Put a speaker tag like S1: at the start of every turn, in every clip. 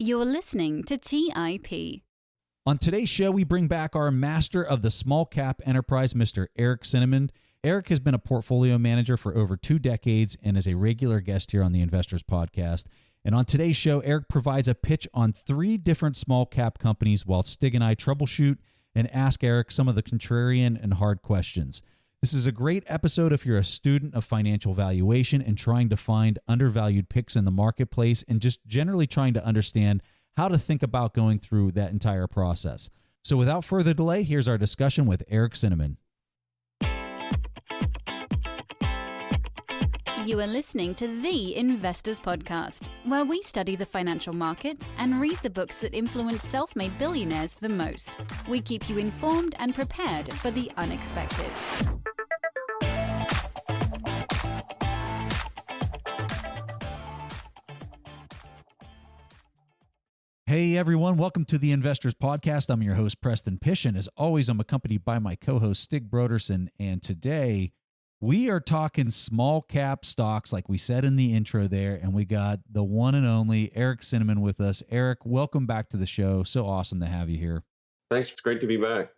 S1: You're listening to TIP.
S2: On today's show, we bring back our master of the small cap enterprise, Mr. Eric Cinnamon. Eric has been a portfolio manager for over 2 decades and is a regular guest here on the Investors Podcast. And on today's show, Eric provides a pitch on 3 different small cap companies while Stig and I troubleshoot and ask Eric some of the contrarian and hard questions. This is a great episode if you're a student of financial valuation and trying to find undervalued picks in the marketplace and just generally trying to understand how to think about going through that entire process. So without further delay, here's our discussion with Eric Cinnamon.
S1: You are listening to the Investors Podcast, where we study the financial markets and read the books that influence self-made billionaires the most. We keep you informed and prepared for the unexpected.
S2: Hey everyone, welcome to the Investors Podcast. I'm your host, Preston Pish, and as always, I'm accompanied by my co-host, Stig Broderson, and today we are talking small cap stocks like we said in the intro there, and we got the one and only Eric Cinnamon with us. Eric, welcome back to the show. So awesome to have you here.
S3: Thanks. It's great to be back.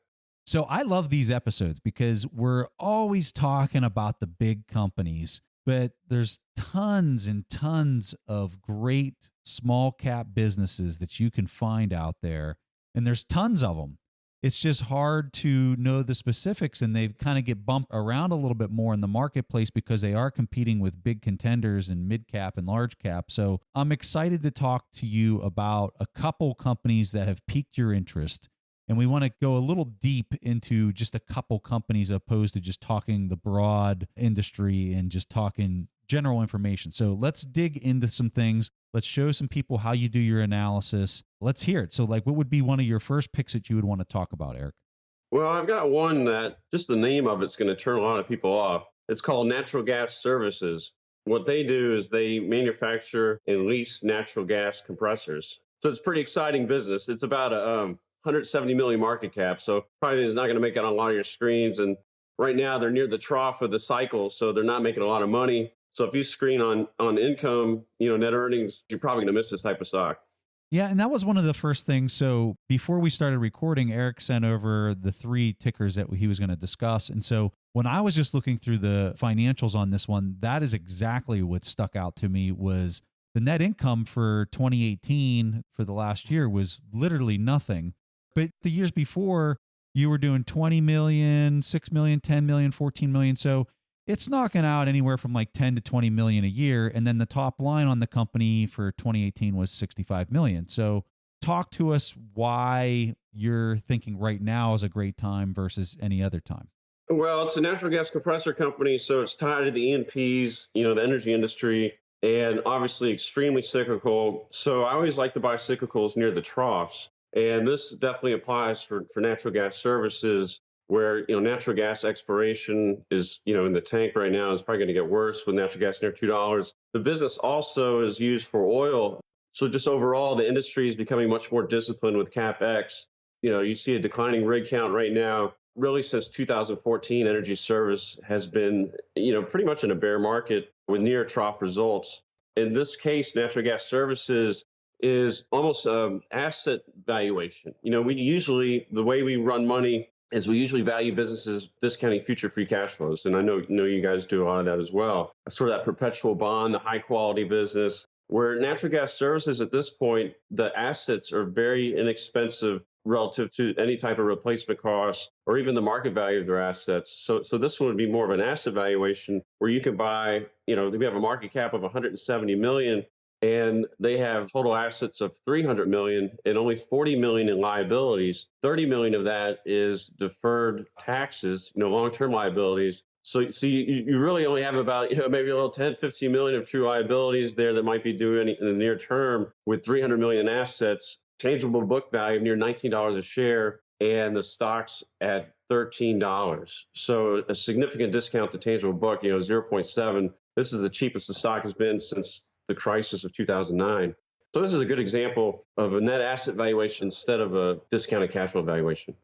S2: So I love these episodes because we're always talking about the big companies, but there's tons and tons of great small cap businesses that you can find out there, and there's tons of them. It's just hard to know the specifics, and they kind of get bumped around a little bit more in the marketplace because they are competing with big contenders in mid cap and large cap. So I'm excited to talk to you about a couple companies that have piqued your interest. And we want to go a little deep into just a couple companies opposed to just talking the broad industry and just talking general information. So let's dig into some things. Let's show some people how you do your analysis. Let's hear it. So what would be one of your first picks that you would want to talk about, Eric?
S3: Well, I've got one that just the name of it's going to turn a lot of people off. It's called Natural Gas Services. What they do is they manufacture and lease natural gas compressors. So it's a pretty exciting business. It's about a 170 million market cap. So probably is not going to make it on a lot of your screens. And right now they're near the trough of the cycle. So they're not making a lot of money. So if you screen on income, net earnings, you're probably going to miss this type of stock.
S2: Yeah, and that was one of the first things. So before we started recording, Eric sent over the 3 tickers that he was going to discuss. And so when I was just looking through the financials on this one, that is exactly what stuck out to me was the net income for 2018 for the last year was literally nothing. But the years before, you were doing 20 million, 6 million, 10 million, 14 million. So it's knocking out anywhere from like 10 to 20 million a year. And then the top line on the company for 2018 was 65 million. So talk to us why you're thinking right now is a great time versus any other time.
S3: Well, it's a natural gas compressor company, so it's tied to the E&Ps, the energy industry, and obviously extremely cyclical. So I always like to buy cyclicals near the troughs. And this definitely applies for natural gas services, where natural gas exploration is in the tank right now is probably going to get worse with natural gas near $2. The business also is used for oil. So just overall, the industry is becoming much more disciplined with CapEx. You see a declining rig count right now. Really, since 2014, energy service has been pretty much in a bear market with near trough results. In this case, natural gas services is almost asset valuation. The way we run money is we usually value businesses discounting future free cash flows. And I know you guys do a lot of that as well. Sort of that perpetual bond, the high quality business, where natural gas services at this point, the assets are very inexpensive relative to any type of replacement cost or even the market value of their assets. So this one would be more of an asset valuation where you can buy, we have a market cap of 170 million. And they have total assets of 300 million and only 40 million in liabilities. 30 million of that is deferred taxes, long-term liabilities. So you really only have about, maybe a little 10, 15 million of true liabilities there that might be due in the near term with 300 million in assets, tangible book value near $19 a share, and the stock's at $13. So a significant discount to tangible book, 0.7. This is the cheapest the stock has been since the crisis of 2009. So this is a good example of a net asset valuation instead of a discounted cash flow valuation.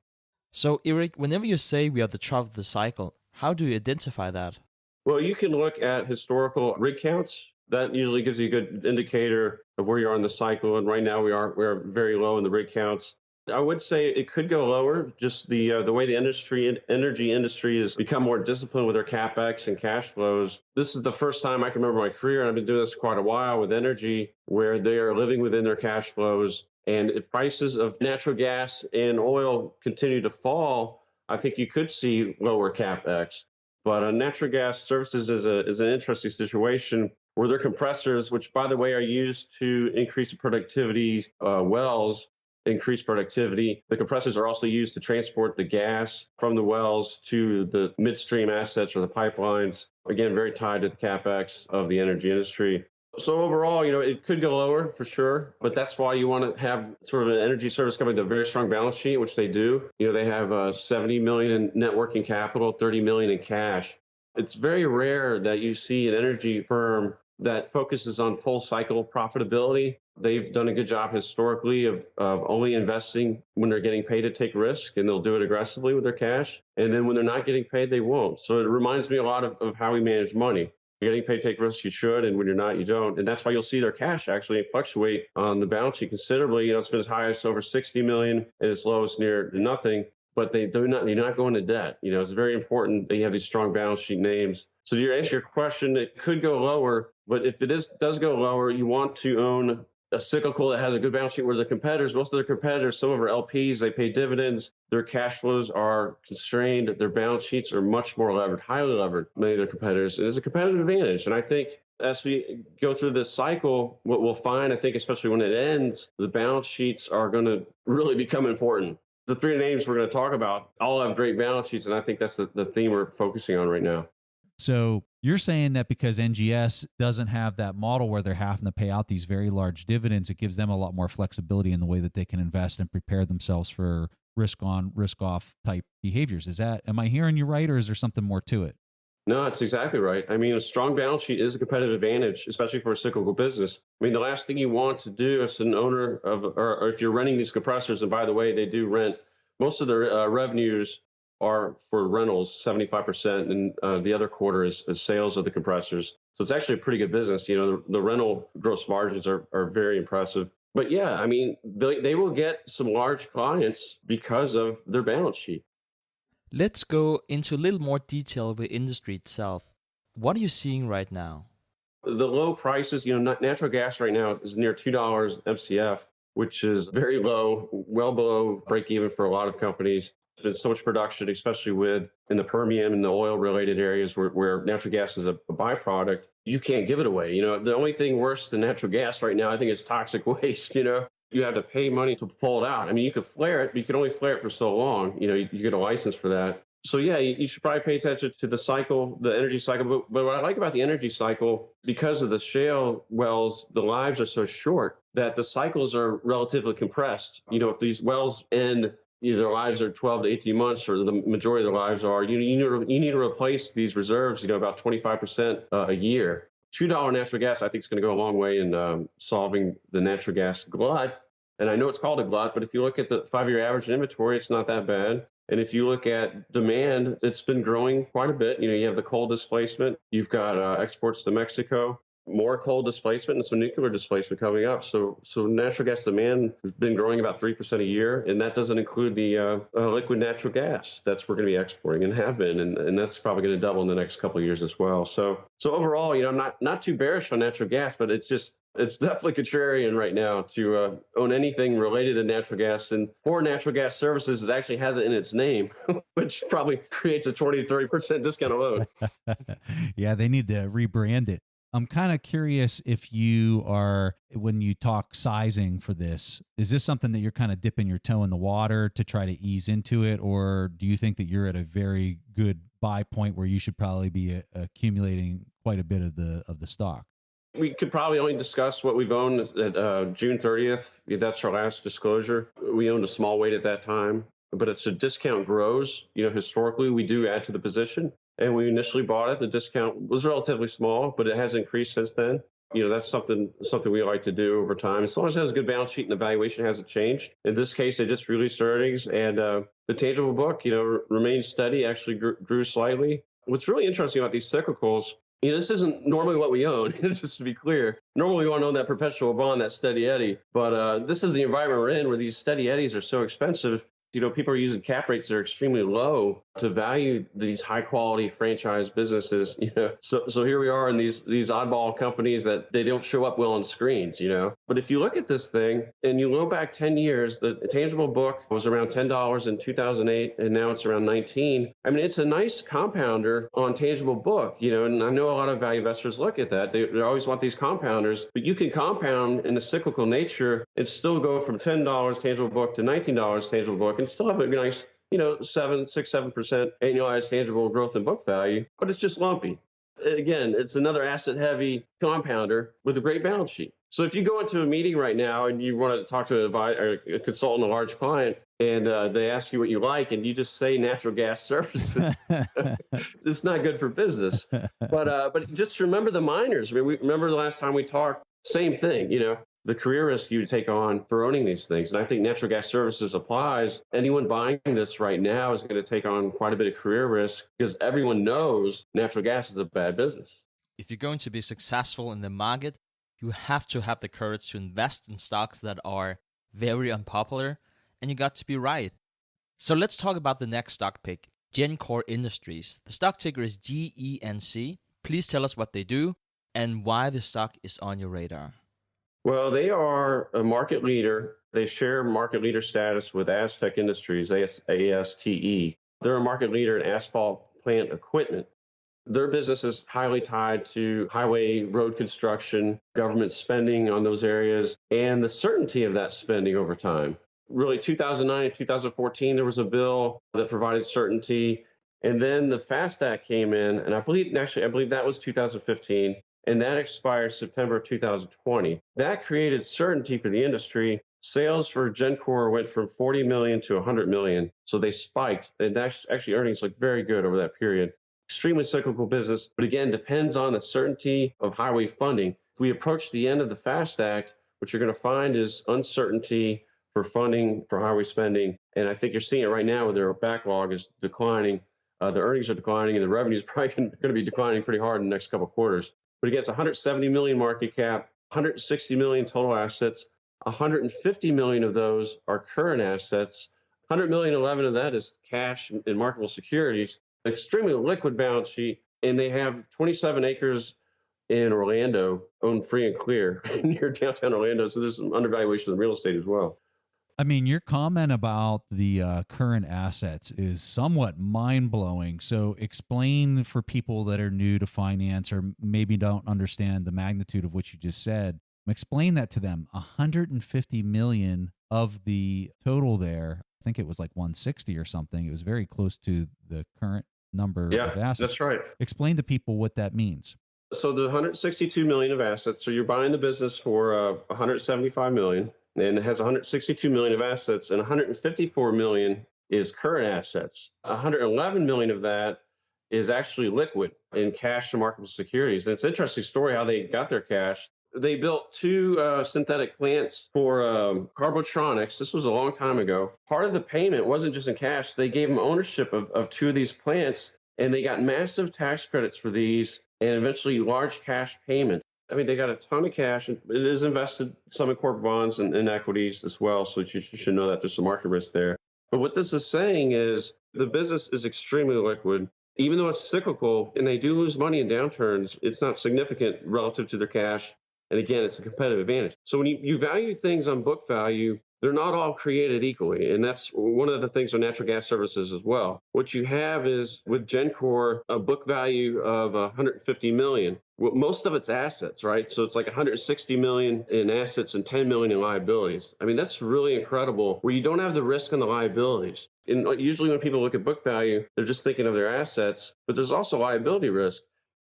S4: So Eric, whenever you say we are at the trough of the cycle, how do you identify that?
S3: Well, you can look at historical rig counts. That usually gives you a good indicator of where you are in the cycle. And right now we're very low in the rig counts. I would say it could go lower. Just the way the energy industry has become more disciplined with their capex and cash flows. This is the first time I can remember in my career, and I've been doing this for quite a while with energy, where they are living within their cash flows. And if prices of natural gas and oil continue to fall, I think you could see lower capex. But natural gas services is an interesting situation where their compressors, which by the way are used to increase the productivity wells, increase productivity. The compressors are also used to transport the gas from the wells to the midstream assets or the pipelines. Again, very tied to the capex of the energy industry. So overall, it could go lower for sure, but that's why you want to have sort of an energy service company with a very strong balance sheet, which they do. They have 70 million in net working capital, 30 million in cash. It's very rare that you see an energy firm that focuses on full cycle profitability. They've done a good job historically of only investing when they're getting paid to take risk, and they'll do it aggressively with their cash. And then when they're not getting paid, they won't. So it reminds me a lot of how we manage money. You're getting paid to take risks, you should, and when you're not, you don't. And that's why you'll see their cash actually fluctuate on the balance sheet considerably. It's been as high as over 60 million and as low as near nothing. But you're not going to debt. It's very important that you have these strong balance sheet names. So to answer your question, it could go lower, but if it does go lower, you want to own a cyclical that has a good balance sheet where the competitors, most of their competitors, some of our LPs, they pay dividends, their cash flows are constrained, their balance sheets are much more levered, highly levered, many of their competitors. And it's a competitive advantage. And I think as we go through this cycle, what we'll find, I think, especially when it ends, the balance sheets are going to really become important. The three names we're going to talk about all have great balance sheets, and I think that's the theme we're focusing on right now.
S2: So you're saying that because NGS doesn't have that model where they're having to pay out these very large dividends, it gives them a lot more flexibility in the way that they can invest and prepare themselves for risk on, risk off type behaviors. Am I hearing you right, or is there something more to it?
S3: No, that's exactly right. I mean, a strong balance sheet is a competitive advantage, especially for a cyclical business. I mean, the last thing you want to do as an owner of, or if you're renting these compressors, and by the way, they do rent, most of their revenues are for rentals, 75%, and the other quarter is sales of the compressors. So it's actually a pretty good business. The rental gross margins are very impressive. But yeah, I mean, they will get some large clients because of their balance sheet.
S4: Let's go into a little more detail of the industry itself. What are you seeing right now?
S3: The low prices, natural gas right now is near $2 MCF, which is very low, well below break even for a lot of companies. There's so much production, especially in the Permian and the oil-related areas where natural gas is a byproduct. You can't give it away. The only thing worse than natural gas right now, I think, is toxic waste. You have to pay money to pull it out. I mean, you could flare it, but you can only flare it for so long. You get a license for that. So yeah, you should probably pay attention to the cycle, the energy cycle. But what I like about the energy cycle, because of the shale wells, the lives are so short that the cycles are relatively compressed. If these wells end, their lives are 12 to 18 months, or the majority of their lives are, you need to replace these reserves, about 25% a year. $2 natural gas, I think, is going to go a long way in solving the natural gas glut. And I know it's called a glut, but if you look at the 5-year average in inventory, it's not that bad. And if you look at demand, it's been growing quite a bit. You have the coal displacement. You've got exports to Mexico, more coal displacement, and some nuclear displacement coming up. So natural gas demand has been growing about 3% a year, and that doesn't include the liquid natural gas that's we're going to be exporting and have been, and that's probably going to double in the next couple of years as well. So overall, I'm not too bearish on natural gas, but it's definitely contrarian right now to own anything related to natural gas. And for natural gas services, it actually has it in its name, which probably creates a 20 to 30% discount alone.
S2: Yeah, they need to rebrand it. I'm kind of curious if when you talk sizing for this, is this something that you're kind of dipping your toe in the water to try to ease into it? Or do you think that you're at a very good buy point where you should probably be accumulating quite a bit of the stock?
S3: We could probably only discuss what we've owned at June 30th. That's our last disclosure. We owned a small weight at that time, but as the discount grows, historically we do add to the position. And we initially bought it. The discount was relatively small, but it has increased since then. That's something we like to do over time. As long as it has a good balance sheet and the valuation hasn't changed. In this case, they just released earnings, and the tangible book, remained steady, actually grew slightly. What's really interesting about these cyclicals, This isn't normally what we own, just to be clear. Normally, we want to own that perpetual bond, that steady eddy. But this is the environment we're in where these steady eddies are so expensive. People are using cap rates that are extremely low to value these high quality franchise businesses. So here we are in these oddball companies that they don't show up well on screens. But if you look at this thing and you go back 10 years, the tangible book was around $10 in 2008, and now it's around 19. I mean, it's a nice compounder on tangible book. And I know a lot of value investors look at that. They always want these compounders, but you can compound in a cyclical nature and still go from $10 tangible book to $19 tangible book and still have a nice, 7% annualized tangible growth in book value, but it's just lumpy. Again, it's another asset heavy compounder with a great balance sheet. So if you go into a meeting right now and you want to talk to a consultant, a large client, and they ask you what you like, and you just say natural gas services, it's not good for business. But just remember the miners. I mean, remember the last time we talked, same thing, the career risk you take on for owning these things. And I think natural gas services applies. Anyone buying this right now is going to take on quite a bit of career risk because everyone knows natural gas is a bad business.
S4: If you're going to be successful in the market, you have to have the courage to invest in stocks that are very unpopular, and you got to be right. So let's talk about the next stock pick, Gencore Industries. The stock ticker is GENC. Please tell us what they do and why the stock is on your radar.
S3: Well, they are a market leader. They share market leader status with Aztec Industries, ASTE. They're a market leader in asphalt plant equipment. Their business is highly tied to highway road construction, government spending on those areas, and the certainty of that spending over time. Really, 2009 and 2014, there was a bill that provided certainty. And then the FAST Act came in, and I believe that was 2015. And that expired September 2020. That created certainty for the industry. Sales for Gencore went from 40 million to 100 million. So they spiked. And actually earnings looked very good over that period. Extremely cyclical business, but again, depends on the certainty of highway funding. If we approach the end of the FAST Act, what you're going to find is uncertainty for funding for highway spending. And I think you're seeing it right now where their backlog is declining. The earnings are declining, and the revenue is probably going to be declining pretty hard in the next couple of quarters. But again, it's 170 million market cap, 160 million total assets. 150 million of those are current assets. 100 million, 11 of that is cash and marketable securities. Extremely liquid balance sheet, and they have 27 acres in Orlando, owned free and clear near downtown Orlando. So there's some undervaluation of real estate as well.
S2: I mean, your comment about the current assets is somewhat mind-blowing. So explain for people that are new to finance or maybe don't understand the magnitude of what you just said. Explain that to them. 150 million of the total there, I think it was like 160 or something. It was very close to the current number of assets.
S3: That's right.
S2: Explain to people what that means.
S3: So the 162 million of assets, so you're buying the business for 175 million. And it has 162 million of assets, and 154 million is current assets. 111 million of that is actually liquid in cash and marketable securities. And it's an interesting story how they got their cash. They built two synthetic plants for Carbotronics. This was a long time ago. Part of the payment wasn't just in cash. They gave them ownership of two of these plants, and they got massive tax credits for these and eventually large cash payments. I mean, they got a ton of cash. It is invested some in corporate bonds and equities as well. So you should know that there's some market risk there. But what this is saying is the business is extremely liquid. Even though it's cyclical and they do lose money in downturns, it's not significant relative to their cash. And again, it's a competitive advantage. So when you value things on book value, they're not all created equally. And that's one of the things on natural gas services as well. What you have is with Gencore, a book value of 150 million. Well, most of it's assets, right? So it's like 160 million in assets and 10 million in liabilities. I mean, that's really incredible where you don't have the risk on the liabilities. And usually when people look at book value, they're just thinking of their assets, but there's also liability risk.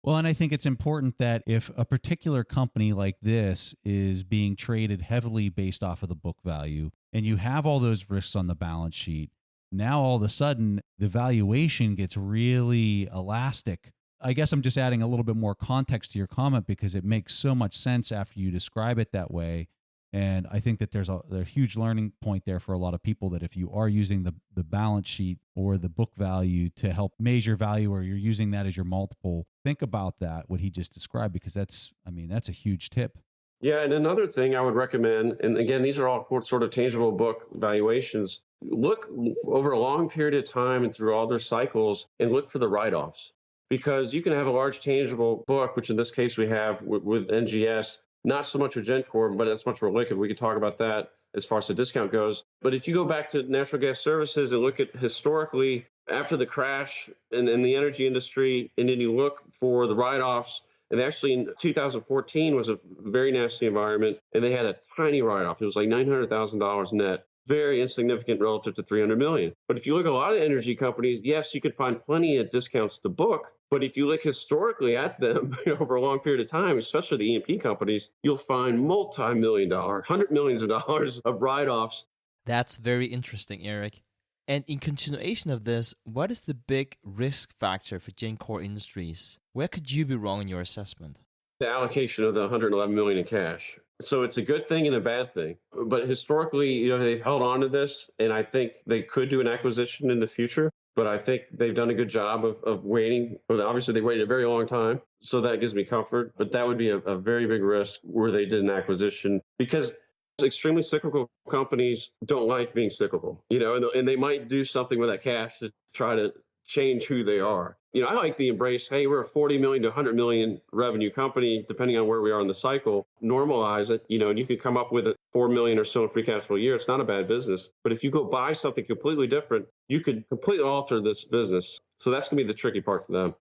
S2: Well, and I think it's important that if a particular company like this is being traded heavily based off of the book value, and you have all those risks on the balance sheet, now all of a sudden the valuation gets really elastic. I guess I'm just adding a little bit more context to your comment because it makes so much sense after you describe it that way. And I think that there's a huge learning point there for a lot of people, that if you are using the balance sheet or the book value to help measure value, or you're using that as your multiple, think about that, what he just described, because that's a huge tip.
S3: Yeah, and another thing I would recommend, and again, these are all sort of tangible book valuations. Look over a long period of time and through all their cycles, and look for the write-offs, because you can have a large tangible book, which in this case we have with NGS, not so much with Gencore, but it's much more liquid. We could talk about that as far as the discount goes. But if you go back to natural gas services and look at historically after the crash in the energy industry, and then you look for the write-offs. And actually, in 2014 was a very nasty environment, and they had a tiny write-off. It was like $900,000 net, very insignificant relative to $300 million. But if you look at a lot of energy companies, yes, you could find plenty of discounts to book. But if you look historically at them over a long period of time, especially the E&P companies, you'll find multi-million-dollar, hundred millions of dollars of write-offs.
S4: That's very interesting, Eric. And in continuation of this, what is the big risk factor for Gencore Industries? Where could you be wrong in your assessment?
S3: The allocation of the $111 million in cash. So it's a good thing and a bad thing. But historically, they've held on to this, and I think they could do an acquisition in the future. But I think they've done a good job of waiting. Obviously, they waited a very long time, so that gives me comfort. But that would be a very big risk where they did an acquisition, because extremely cyclical companies don't like being cyclical, and they might do something with that cash to try to change who they are. I like the embrace, hey, we're a 40 million to 100 million revenue company, depending on where we are in the cycle, normalize it, and you could come up with a 4 million or so in free cash flow a year. It's not a bad business. But if you go buy something completely different, you could completely alter this business. So that's going to be the tricky part for them.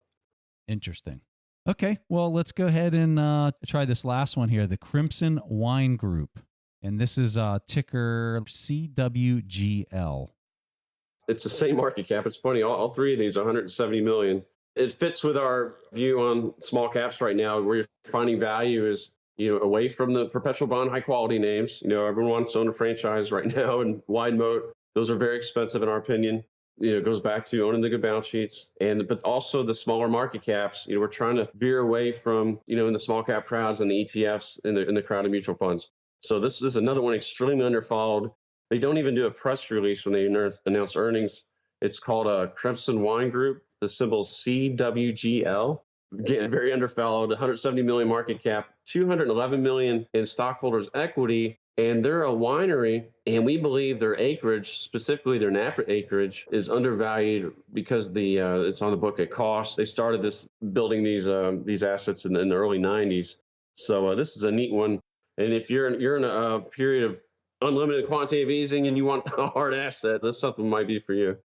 S2: Interesting. Okay, well, let's go ahead and try this last one here, the Crimson Wine Group. And this is ticker CWGL.
S3: It's the same market cap. It's funny. All three of these are 170 million. It fits with our view on small caps right now, where you're finding value is, away from the perpetual bond, high quality names. Everyone wants to own a franchise right now, and wide moat. Those are very expensive in our opinion. It goes back to owning the good balance sheets, but also the smaller market caps. We're trying to veer away from, in the small cap crowds and the ETFs and the crowd of mutual funds. So this is another one extremely underfollowed. They don't even do a press release when they announce earnings. It's called a Crimson Wine Group, the symbol CWGL. Again, very underfollowed, 170 million market cap, 211 million in stockholders' equity, and they're a winery, and we believe their acreage, specifically their Napa acreage, is undervalued because it's on the book at cost. They started building these assets in the early 90s. So this is a neat one. And if you're in a period of unlimited quantitative easing and you want a hard asset, this something might be for you.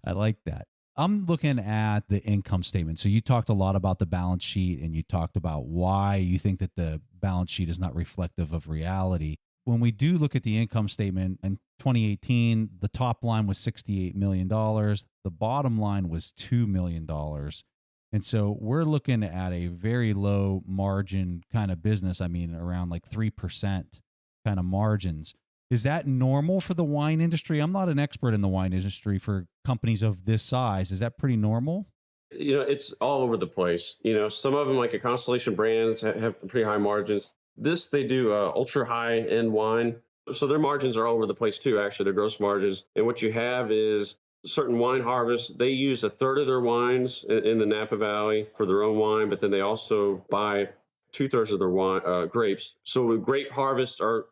S2: I like that. I'm looking at the income statement. So you talked a lot about the balance sheet, and you talked about why you think that the balance sheet is not reflective of reality. When we do look at the income statement in 2018, the top line was $68 million. The bottom line was $2 million. And so we're looking at a very low margin kind of business. I mean, around like 3% kind of margins. Is that normal for the wine industry? I'm not an expert in the wine industry for companies of this size. Is that pretty normal?
S3: It's all over the place. Some of them, like a Constellation Brands, have pretty high margins. They do ultra high end wine. So their margins are all over the place too, actually, their gross margins. And what you have is certain wine harvests. They use a third of their wines in the Napa Valley for their own wine, but then they also buy 2/3 of their wine grapes. So grape harvests are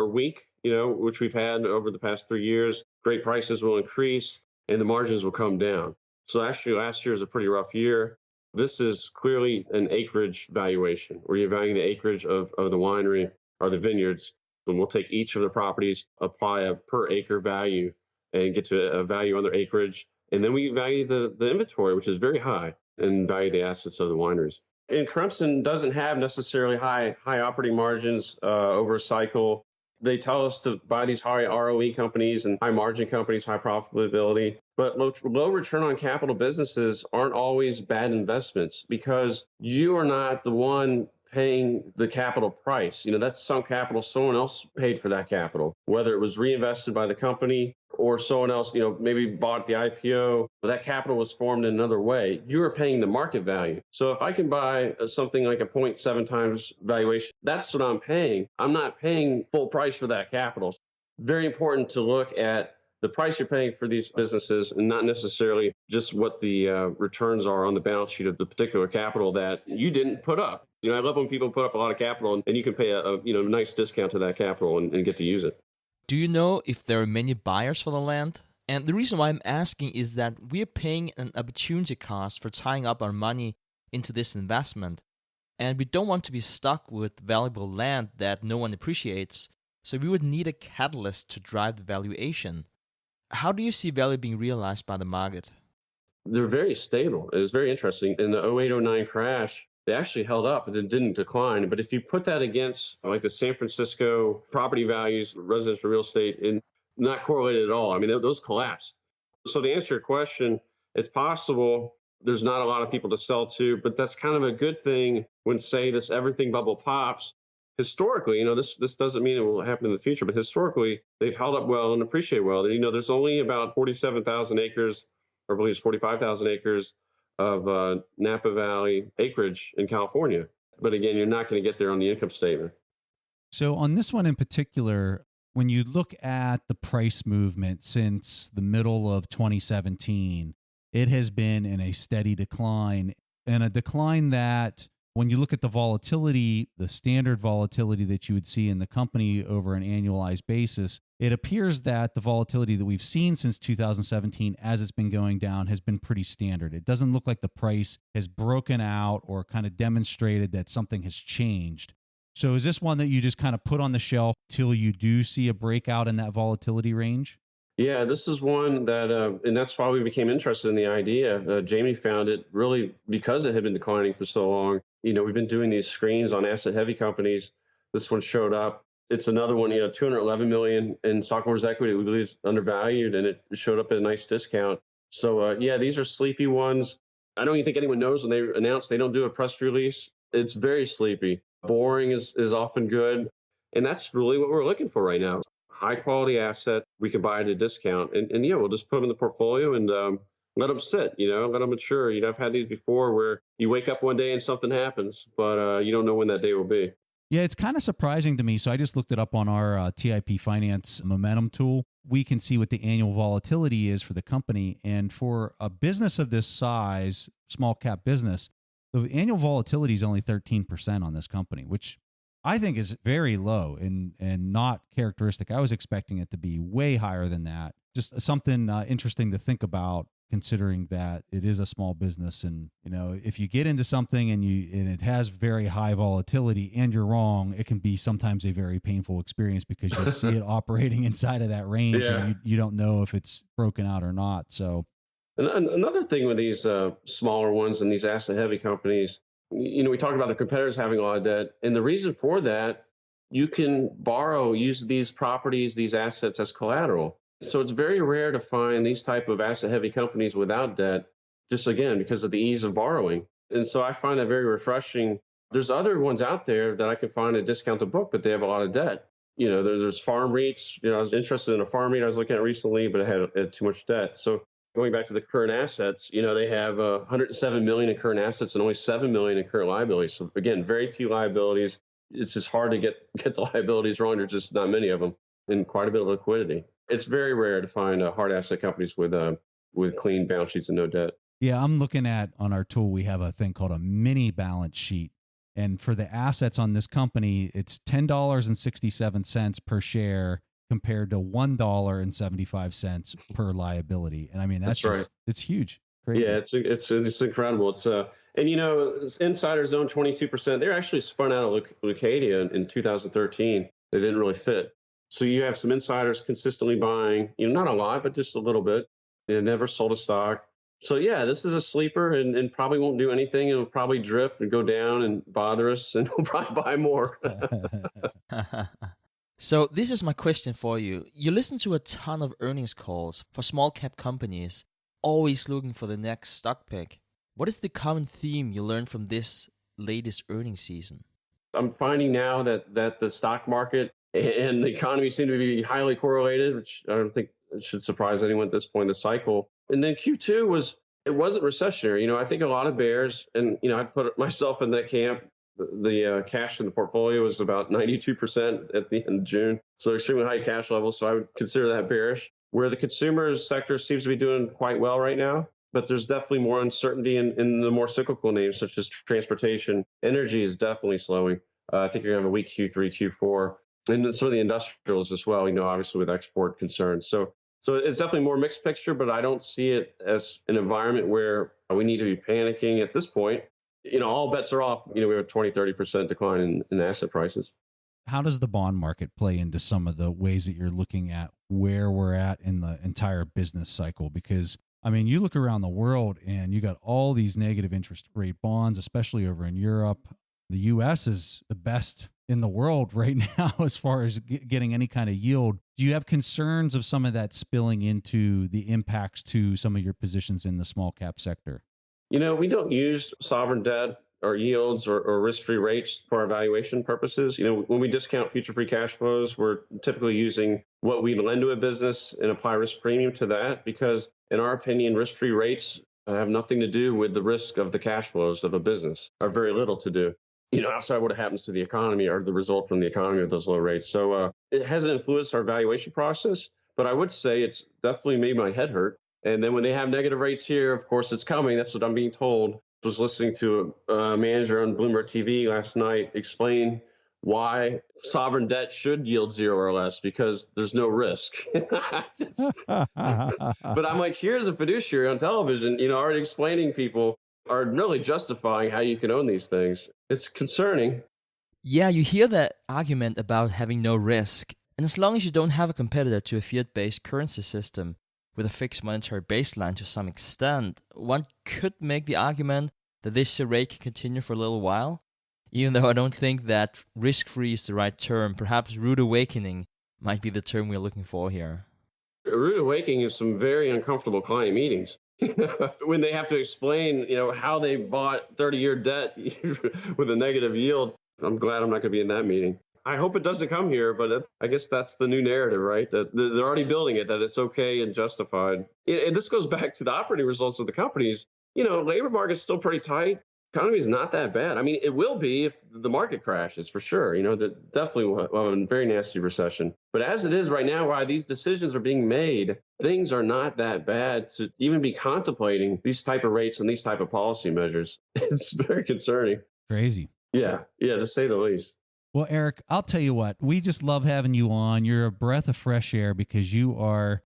S3: weak, which we've had over the past 3 years. Grape prices will increase and the margins will come down. So actually last year was a pretty rough year. This is clearly an acreage valuation, where you're valuing the acreage of the winery or the vineyards. And we'll take each of the properties, apply a per acre value, and get to a value on their acreage. And then we value the inventory, which is very high, and value the assets of the wineries. And Crimson doesn't have necessarily high operating margins over a cycle. They tell us to buy these high ROE companies and high margin companies, high profitability. But low return on capital businesses aren't always bad investments, because you are not the one paying the capital price. That's sunk capital. Someone else paid for that capital, whether it was reinvested by the company or someone else, maybe bought the IPO. That capital was formed in another way. You are paying the market value. So if I can buy something like a 0.7 times valuation, that's what I'm paying. I'm not paying full price for that capital. Very important to look at the price you're paying for these businesses and not necessarily just what the returns are on the balance sheet of the particular capital that you didn't put up. I love when people put up a lot of capital and you can pay a nice discount to that capital and get to use it.
S4: Do you know if there are many buyers for the land? And the reason why I'm asking is that we're paying an opportunity cost for tying up our money into this investment. And we don't want to be stuck with valuable land that no one appreciates. So we would need a catalyst to drive the valuation. How do you see value being realized by the market?
S3: They're very stable. It was very interesting. In the 08-09 crash, they actually held up and it didn't decline. But if you put that against like the San Francisco property values, residential real estate, and not correlated at all. I mean, those collapsed. So to answer your question, it's possible there's not a lot of people to sell to, but that's kind of a good thing when, say, this everything bubble pops. Historically, this doesn't mean it will happen in the future, but historically, they've held up well and appreciate well. There's only about 47,000 acres, or I believe it's 45,000 acres of Napa Valley acreage in California. But again, you're not going to get there on the income statement.
S2: So on this one in particular, when you look at the price movement since the middle of 2017, it has been in a steady decline, and a decline that when you look at the volatility, the standard volatility that you would see in the company over an annualized basis, it appears that the volatility that we've seen since 2017 as it's been going down has been pretty standard. It doesn't look like the price has broken out or kind of demonstrated that something has changed. So is this one that you just kind of put on the shelf till you do see a breakout in that volatility range?
S3: Yeah, this is one that, and that's why we became interested in the idea. Jamie found it really because it had been declining for so long. We've been doing these screens on asset-heavy companies. This one showed up. It's another one, $211 million in stockholders' equity. We believe is undervalued, and it showed up at a nice discount. So, these are sleepy ones. I don't even think anyone knows when they announce they don't do a press release. It's very sleepy. Boring is often good, and that's really what we're looking for right now. High-quality asset we can buy at a discount, and we'll just put them in the portfolio and let them sit, let them mature. I've had these before where you wake up one day and something happens, but you don't know when that day will be.
S2: Yeah, it's kind of surprising to me. So I just looked it up on our TIP Finance Momentum tool. We can see what the annual volatility is for the company. And for a business of this size, small cap business, the annual volatility is only 13% on this company, which I think is very low and not characteristic. I was expecting it to be way higher than that. Just something interesting to think about, considering that it is a small business. And if you get into something and it has very high volatility and you're wrong, it can be sometimes a very painful experience because you'll see it operating inside of that range, and you don't know if it's broken out or not. So
S3: another thing with these smaller ones and these asset-heavy companies, we talked about the competitors having a lot of debt, and the reason for that, you can use these properties, these assets as collateral. So it's very rare to find these type of asset-heavy companies without debt, just again, because of the ease of borrowing. And so I find that very refreshing. There's other ones out there that I can find a discounted book, but they have a lot of debt. There's farm REITs. I was interested in a farm REIT I was looking at recently, but it had too much debt. So going back to the current assets, they have $107 million in current assets and only $7 million in current liabilities. So again, very few liabilities. It's just hard to get the liabilities wrong. There's just not many of them, and quite a bit of liquidity. It's very rare to find hard asset companies with clean balance sheets and no debt.
S2: Yeah, I'm looking at on our tool, we have a thing called a mini balance sheet. And for the assets on this company, it's $10.67 per share compared to $1.75 per liability. And I mean, that's
S3: right.
S2: It's huge. Crazy.
S3: Yeah, it's incredible. It's insiders own 22%. They're actually spun out of Leucadia in 2013. They didn't really fit. So you have some insiders consistently buying, not a lot, but just a little bit. They never sold a stock. So yeah, this is a sleeper and probably won't do anything. It'll probably drip and go down and bother us, and we'll probably buy more.
S4: So this is my question for you. You listen to a ton of earnings calls for small cap companies, always looking for the next stock pick. What is the common theme you learned from this latest earnings season?
S3: I'm finding now that the stock market and the economy seem to be highly correlated, which I don't think it should surprise anyone at this point in the cycle. And then Q2 it wasn't recessionary. I think a lot of bears, and I'd put myself in that camp. The cash in the portfolio was about 92% at the end of June, so extremely high cash levels. So I would consider that bearish. Where the consumer sector seems to be doing quite well right now, but there's definitely more uncertainty in the more cyclical names, such as transportation. Energy is definitely slowing. I think you're going to have a weak Q3, Q4, and then some of the industrials as well, obviously with export concerns. So it's definitely more mixed picture, but I don't see it as an environment where we need to be panicking at this point. All bets are off. We have a 20, 30% decline in asset prices.
S2: How does the bond market play into some of the ways that you're looking at where we're at in the entire business cycle? Because, you look around the world and you got all these negative interest rate bonds, especially over in Europe. The U.S. is the best in the world right now as far as getting any kind of yield. Do you have concerns of some of that spilling into the impacts to some of your positions in the small cap sector?
S3: We don't use sovereign debt or yields or risk-free rates for our valuation purposes. When we discount future free cash flows, we're typically using what we lend to a business and apply risk premium to that, because in our opinion, risk-free rates have nothing to do with the risk of the cash flows of a business, or very little to do. Outside what happens to the economy or the result from the economy of those low rates. So it hasn't influenced our valuation process, but I would say it's definitely made my head hurt. And then when they have negative rates here, of course, it's coming. That's what I'm being told. I was listening to a manager on Bloomberg TV last night explain why sovereign debt should yield 0 or less, because there's no risk. But I'm like, here's a fiduciary on television, already explaining people are really justifying how you can own these things. It's concerning.
S4: Yeah, you hear that argument about having no risk. And as long as you don't have a competitor to a fiat-based currency system with a fixed monetary baseline to some extent, one could make the argument that this rate can continue for a little while. Even though I don't think that risk-free is the right term, perhaps rude awakening might be the term we're looking for here.
S3: A rude awakening is some very uncomfortable client meetings. When they have to explain, how they bought 30-year debt with a negative yield. I'm glad I'm not going to be in that meeting. I hope it doesn't come here, but I guess that's the new narrative, right? That they're already building it, that it's okay and justified. And this goes back to the operating results of the companies. Labor market's still pretty tight. Economy is not that bad. It will be if the market crashes, for sure. That definitely will have a very nasty recession. But as it is right now, while these decisions are being made, things are not that bad to even be contemplating these type of rates and these type of policy measures. It's very concerning.
S2: Crazy.
S3: Yeah, to say the least.
S2: Well, Eric, I'll tell you what, we just love having you on. You're a breath of fresh air because you are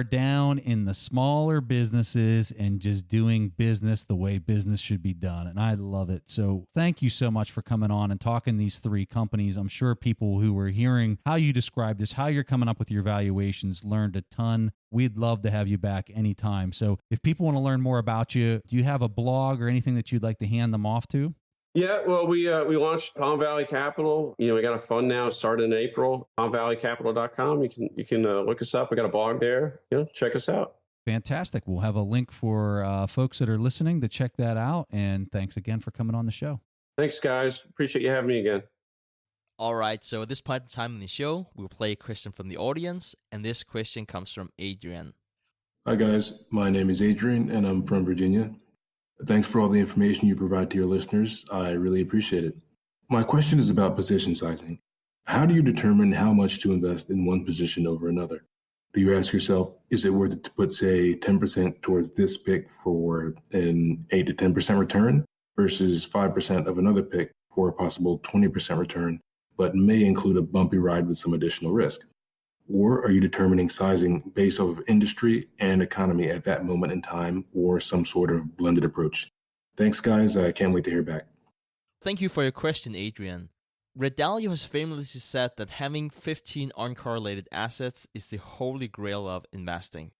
S2: down in the smaller businesses and just doing business the way business should be done. And I love it. So thank you so much for coming on and talking these 3 companies. I'm sure people who were hearing how you described this, how you're coming up with your valuations, learned a ton. We'd love to have you back anytime. So if people want to learn more about you, do you have a blog or anything that you'd like to hand them off to?
S3: Yeah, well, we launched Palm Valley Capital. We got a fund now. It started in April. PalmValleyCapital.com. You can look us up. We got a blog there. Check us out.
S2: Fantastic. We'll have a link for folks that are listening to check that out. And thanks again for coming on the show.
S3: Thanks, guys. Appreciate you having me again.
S4: All right, so at this point in time in the show, we'll play a question from the audience, and this question comes from Adrian.
S5: Hi, guys. My name is Adrian, and I'm from Virginia. Thanks for all the information you provide to your listeners. I really appreciate it. My question is about position sizing. How do you determine how much to invest in one position over another? Do you ask yourself, is it worth it to put, say, 10% towards this pick for an 8 to 10% return versus 5% of another pick for a possible 20% return, but may include a bumpy ride with some additional risk? Or are you determining sizing based off of industry and economy at that moment in time, or some sort of blended approach? Thanks, guys. I can't wait to hear back.
S4: Thank you for your question, Adrian. Ray Dalio has famously said that having 15 uncorrelated assets is the holy grail of investing.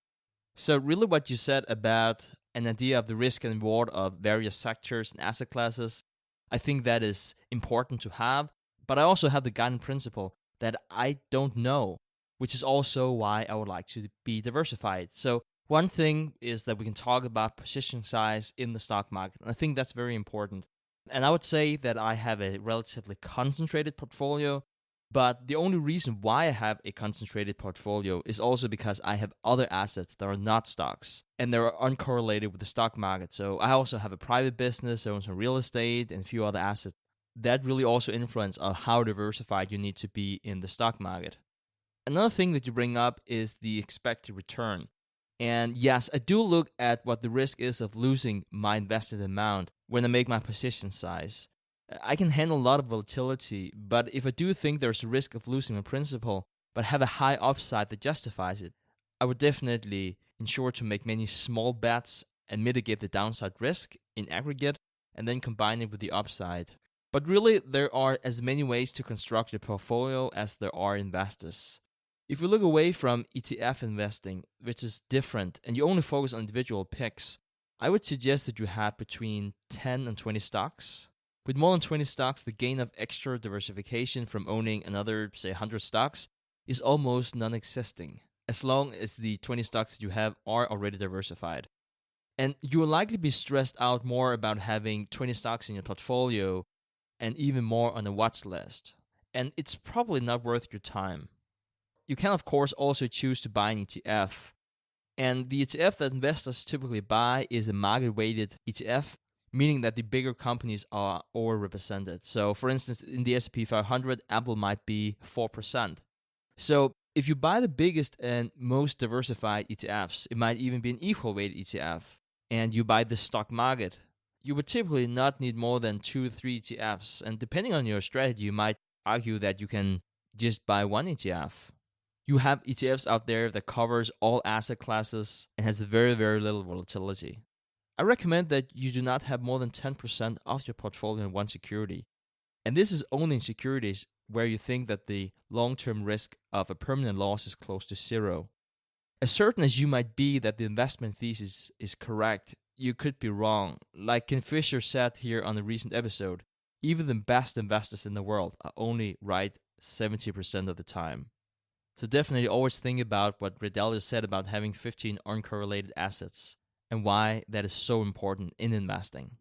S4: So really what you said about an idea of the risk and reward of various sectors and asset classes, I think that is important to have. But I also have the guiding principle that I don't know, which is also why I would like to be diversified. So one thing is that we can talk about position size in the stock market. And I think that's very important. And I would say that I have a relatively concentrated portfolio, but the only reason why I have a concentrated portfolio is also because I have other assets that are not stocks, and they're uncorrelated with the stock market. So I also have a private business, I own some real estate, and a few other assets. That really also influence on how diversified you need to be in the stock market. Another thing that you bring up is the expected return. And yes, I do look at what the risk is of losing my invested amount when I make my position size. I can handle a lot of volatility, but if I do think there's a risk of losing my principal, but have a high upside that justifies it, I would definitely ensure to make many small bets and mitigate the downside risk in aggregate, and then combine it with the upside. But really, there are as many ways to construct a portfolio as there are investors. If you look away from ETF investing, which is different, and you only focus on individual picks, I would suggest that you have between 10 and 20 stocks. With more than 20 stocks, the gain of extra diversification from owning another, say, 100 stocks is almost non-existing, as long as the 20 stocks that you have are already diversified. And you will likely be stressed out more about having 20 stocks in your portfolio and even more on a watch list. And it's probably not worth your time. You can, of course, also choose to buy an ETF. And the ETF that investors typically buy is a market-weighted ETF, meaning that the bigger companies are overrepresented. So, for instance, in the S&P 500, Apple might be 4%. So, if you buy the biggest and most diversified ETFs, it might even be an equal-weighted ETF, and you buy the stock market, you would typically not need more than 2 or 3 ETFs. And depending on your strategy, you might argue that you can just buy one ETF. You have ETFs out there that covers all asset classes and has very, very little volatility. I recommend that you do not have more than 10% of your portfolio in one security. And this is only in securities where you think that the long-term risk of a permanent loss is close to zero. As certain as you might be that the investment thesis is correct, you could be wrong. Like Ken Fisher said here on a recent episode, even the best investors in the world are only right 70% of the time. So definitely always think about what Redelio said about having 15 uncorrelated assets and why that is so important in investing.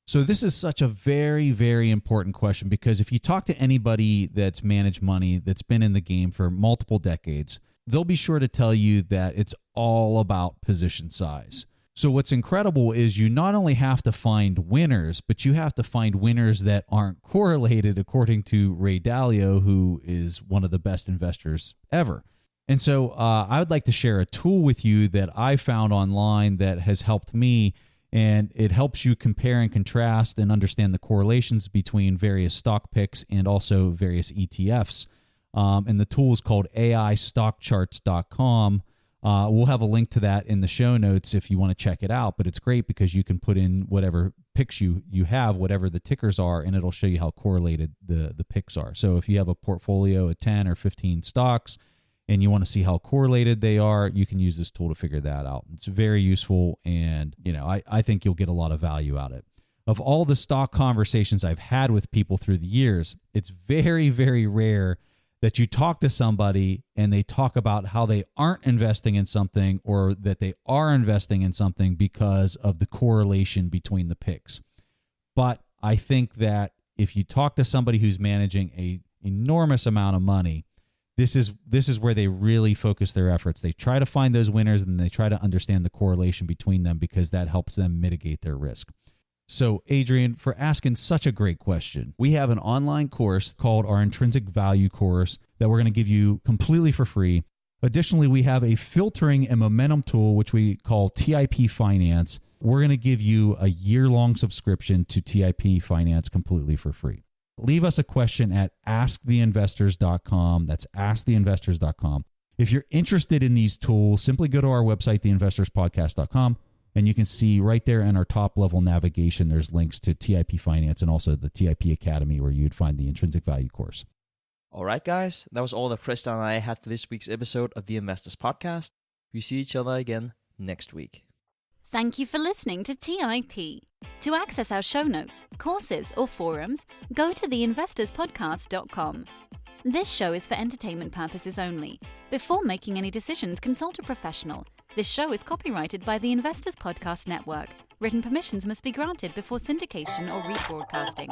S2: So this is such a very, very important question, because if you talk to anybody that's managed money, that's been in the game for multiple decades, they'll be sure to tell you that it's all about position size. So what's incredible is you not only have to find winners, but you have to find winners that aren't correlated, according to Ray Dalio, who is one of the best investors ever. And so I would like to share a tool with you that I found online that has helped me, and it helps you compare and contrast and understand the correlations between various stock picks and also various ETFs. And the tool is called AIstockcharts.com. We'll have a link to that in the show notes if you want to check it out, but it's great because you can put in whatever picks you have, whatever the tickers are, and it'll show you how correlated the picks are. So if you have a portfolio of 10 or 15 stocks and you want to see how correlated they are, you can use this tool to figure that out. It's very useful, and I think you'll get a lot of value out of it. Of all the stock conversations I've had with people through the years, it's very, very rare that you talk to somebody and they talk about how they aren't investing in something or that they are investing in something because of the correlation between the picks. But I think that if you talk to somebody who's managing an enormous amount of money, this is where they really focus their efforts. They try to find those winners and they try to understand the correlation between them, because that helps them mitigate their risk. So, Adrian, for asking such a great question, we have an online course called our Intrinsic Value course that we're going to give you completely for free. Additionally, we have a filtering and momentum tool, which we call TIP Finance. We're going to give you a year-long subscription to TIP Finance completely for free. Leave us a question at asktheinvestors.com. That's asktheinvestors.com. If you're interested in these tools, simply go to our website, theinvestorspodcast.com. And you can see right there in our top level navigation, there's links to TIP Finance and also the TIP Academy, where you'd find the Intrinsic Value course.
S4: All right, guys, that was all that Preston and I had for this week's episode of the Investors Podcast. We see each other again next week.
S1: Thank you for listening to TIP. To access our show notes, courses, or forums, go to theinvestorspodcast.com. This show is for entertainment purposes only. Before making any decisions, consult a professional. This show is copyrighted by the Investors Podcast Network. Written permissions must be granted before syndication or rebroadcasting.